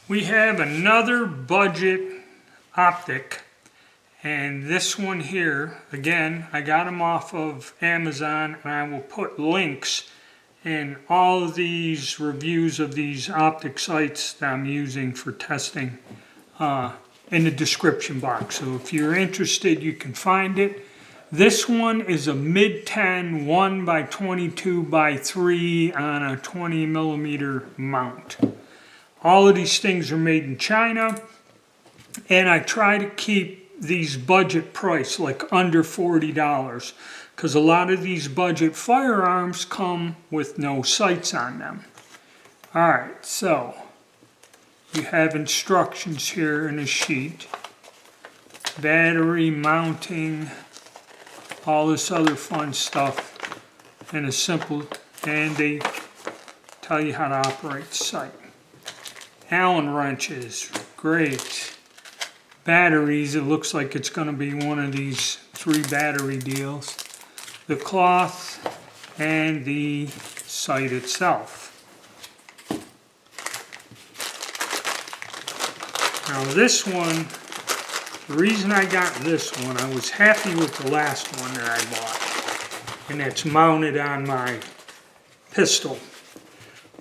We have another budget optic, and this one here, again, I got them off of Amazon, and I will put links in all of these reviews of these optic sites that I'm using for testing in the description box. So if you're interested, you can find it. This one is a MidTen 1x22x3 on a 20 millimeter mount. All of these things are made in China, and I try to keep these budget price like under $40, because a lot of these budget firearms come with no sights on them. Alright, so you have instructions here in a sheet. Battery, mounting, all this other fun stuff in a simple, and they tell you how to operate the sight. Allen wrenches, great. Batteries, it looks like it's going to be one of these 3 battery deals. The cloth and the sight itself. Now this one, the reason I got this one, I was happy with the last one that I bought, and it's mounted on my pistol.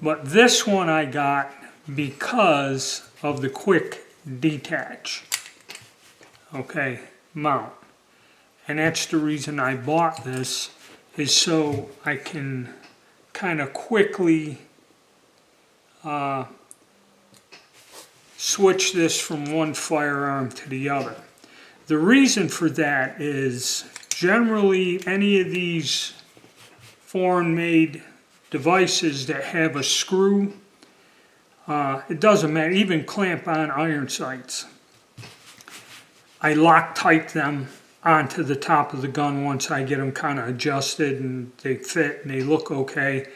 But this one I got because of the quick detach, okay, mount. And that's the reason I bought this, is so I can kind of quickly switch this from one firearm to the other. The reason for that is generally any of these foreign-made devices that have a screw, it doesn't matter, even clamp-on iron sights, I Loctite them onto the top of the gun once I get them kind of adjusted and they fit and they look okay.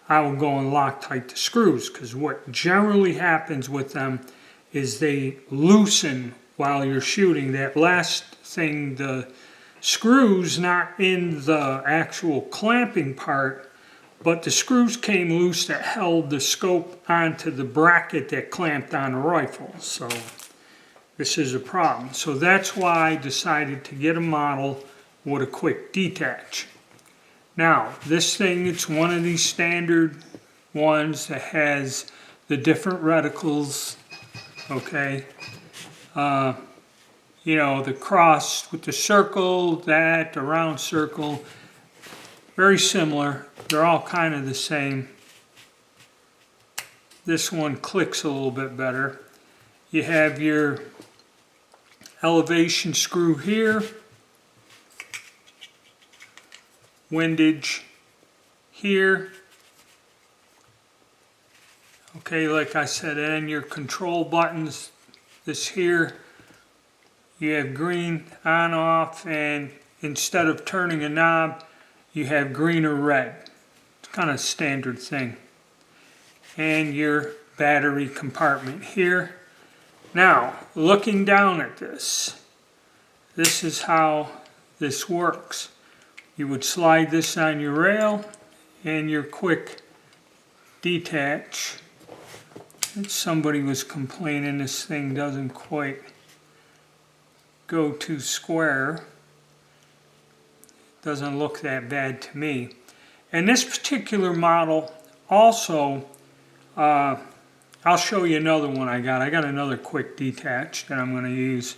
I will go and Loctite the screws, because what generally happens with them is they loosen while you're shooting. That last thing, the screws not in the actual clamping part, but the screws came loose that held the scope onto the bracket that clamped on the rifle. So this is a problem. So that's why I decided to get a model with a quick detach. Now, this thing, it's one of these standard ones that has the different reticles, okay? You know, the cross with the circle, the round circle, very similar. They're all kind of the same. This one clicks a little bit better. You have your elevation screw here, windage here. Okay, like I said, and your control buttons, this here, you have green on, off, and instead of turning a knob, you have green or red. It's kind of a standard thing. And your battery compartment here. Now, looking down at this, this is how this works. You would slide this on your rail and your quick detach. Somebody was complaining this thing doesn't quite go too square. Doesn't look that bad to me. And this particular model also, I'll show you another one I got. I got another quick detach that I'm going to use.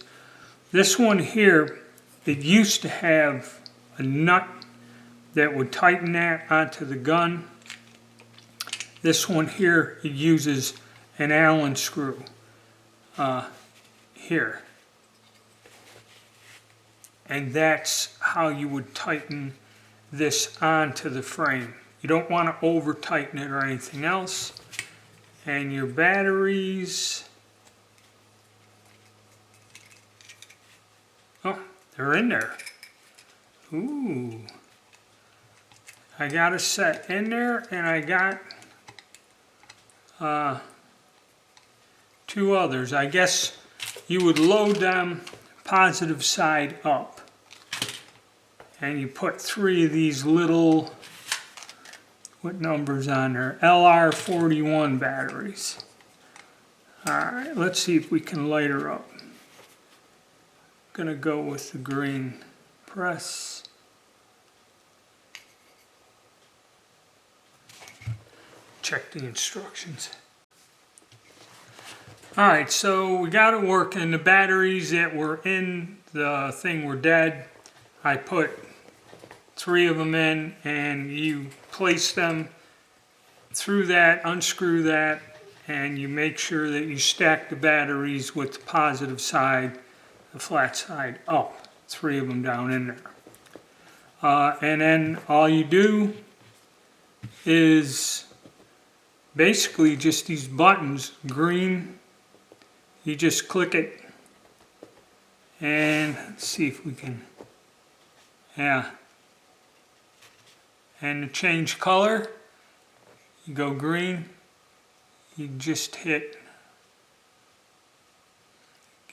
This one here, it used to have a nut that would tighten that onto the gun. This one here, it uses an Allen screw here. And that's how you would tighten this onto the frame. You don't want to over tighten it or anything else. And your batteries, oh, they're in there. Ooh. I got a set in there, and I got 2 others. I guess you would load them positive side up. And you put 3 of these little, what number's on there? LR41 batteries. Alright, let's see if we can light her up. Gonna go with the green press. Check the instructions. Alright, so we got it working. The batteries that were in the thing were dead. I put 3 of them in, and you place them through that, unscrew that, and you make sure that you stack the batteries with the positive side, the flat side up. 3 of them down in there. And then all you do is basically just these buttons, green, you just click it, and let's see if we can, yeah. And to change color, you go green, you just hit,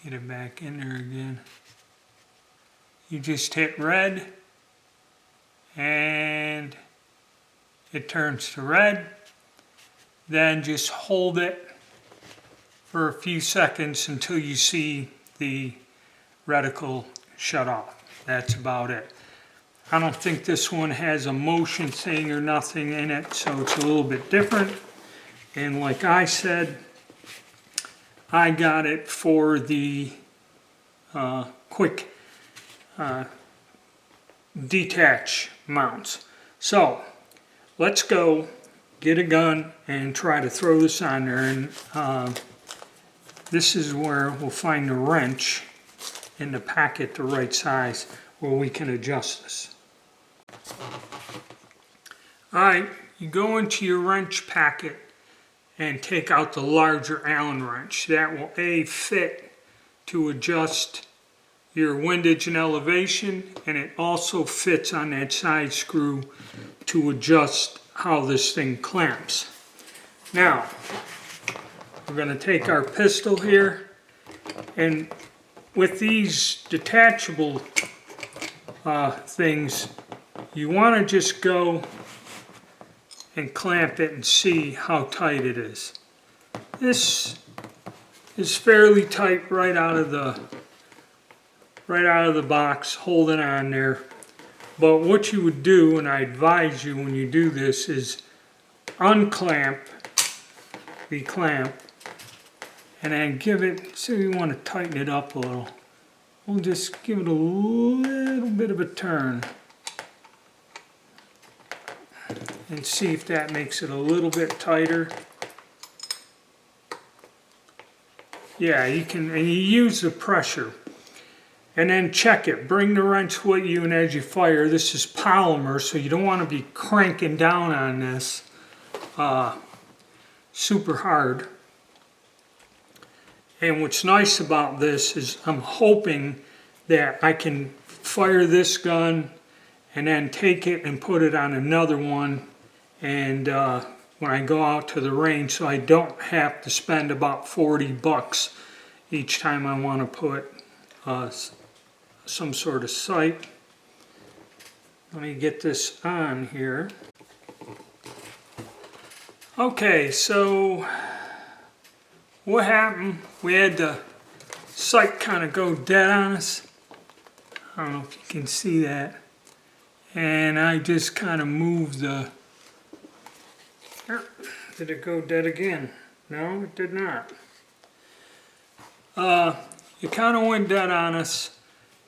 get it back in there again. You just hit red, and it turns to red. Then just hold it for a few seconds until you see the reticle shut off. That's about it. I don't think this one has a motion thing or nothing in it, so it's a little bit different. And like I said, I got it for the quick detach mounts. So let's go get a gun and try to throw this on there. And this is where we'll find the wrench in the packet the right size where we can adjust this. Alright, you go into your wrench packet and take out the larger Allen wrench. That will fit to adjust your windage and elevation, and it also fits on that side screw to adjust how this thing clamps. Now, we're going to take our pistol here, and with these detachable things, you want to just go and clamp it and see how tight it is. This is fairly tight right out of the box, holding on there. But what you would do, and I advise you when you do this, is unclamp the clamp and then give it, so you want to tighten it up a little. We'll just give it a little bit of a turn and see if that makes it a little bit tighter. Yeah, you can, and you use the pressure. And then check it. Bring the wrench with you, and as you fire, this is polymer, so you don't want to be cranking down on this super hard. And what's nice about this is I'm hoping that I can fire this gun and then take it and put it on another one, and when I go out to the range, so I don't have to spend about $40 each time I want to put some sort of sight. Let me get this on here. Okay, so what happened? We had the sight kind of go dead on us. I don't know if you can see that. And I just kind of moved the... Did it go dead again? No, it did not. It kind of went dead on us.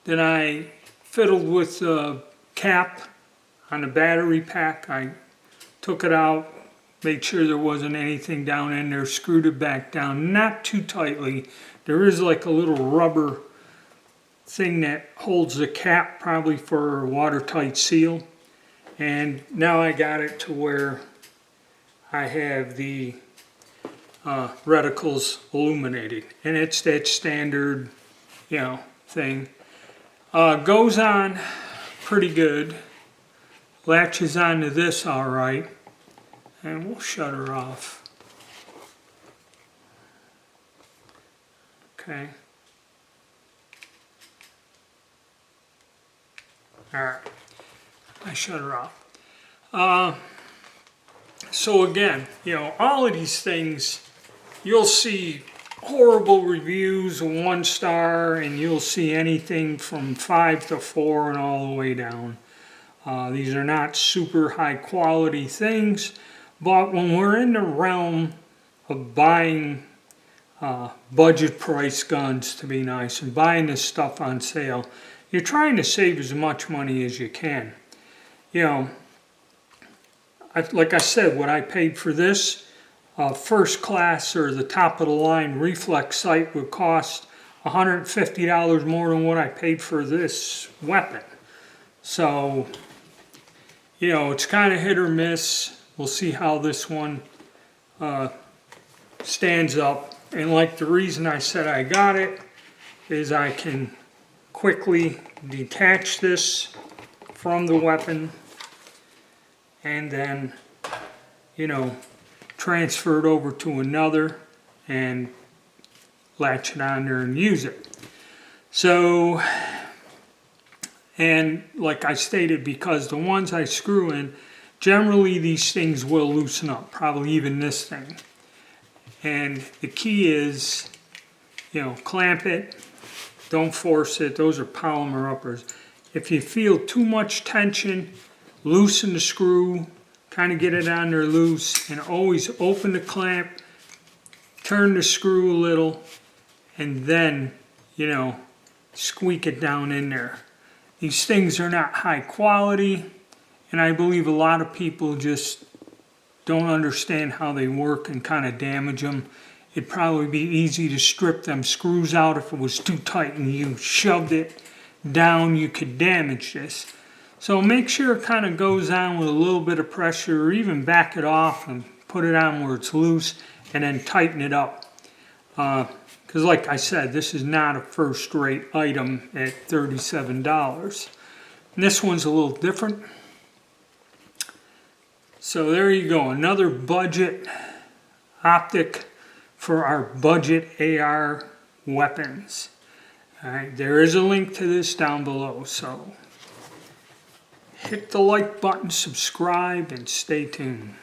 Then I fiddled with the cap on the battery pack. I took it out, made sure there wasn't anything down in there, screwed it back down, not too tightly. There is like a little rubber thing that holds the cap, probably for a watertight seal. And now I got it to where I have the reticles illuminated, and it's that standard, you know, thing. Goes on pretty good, latches onto this all right, and we'll shut her off. Okay. All right, I shut her off. So again, you know, all of these things, you'll see horrible reviews, 1 star, and you'll see anything from 5 to 4 and all the way down. These are not super high quality things, but when we're in the realm of buying budget price guns, to be nice, and buying this stuff on sale, you're trying to save as much money as you can. You know, like I said, what I paid for this first class or the top of the line Reflex sight would cost $150 more than what I paid for this weapon. So, you know, it's kind of hit or miss. We'll see how this one stands up. And like the reason I said I got it is I can quickly detach this from the weapon and then, you know, transfer it over to another and latch it on there and use it. So, and like I stated, because the ones I screw in, generally these things will loosen up, probably even this thing. And the key is, you know, clamp it, don't force it. Those are polymer uppers. If you feel too much tension, loosen the screw, kind of get it on there loose, and always open the clamp, turn the screw a little, and then, you know, squeak it down in there. These things are not high quality, and I believe a lot of people just don't understand how they work and kind of damage them. It'd probably be easy to strip them screws out. If it was too tight and you shoved it down, you could damage this. So make sure it kind of goes on with a little bit of pressure, or even back it off and put it on where it's loose and then tighten it up. Because like I said, this is not a first-rate item at $37. And this one's a little different. So there you go, another budget optic for our budget AR weapons. All right, there is a link to this down below, so hit the like button, subscribe, and stay tuned.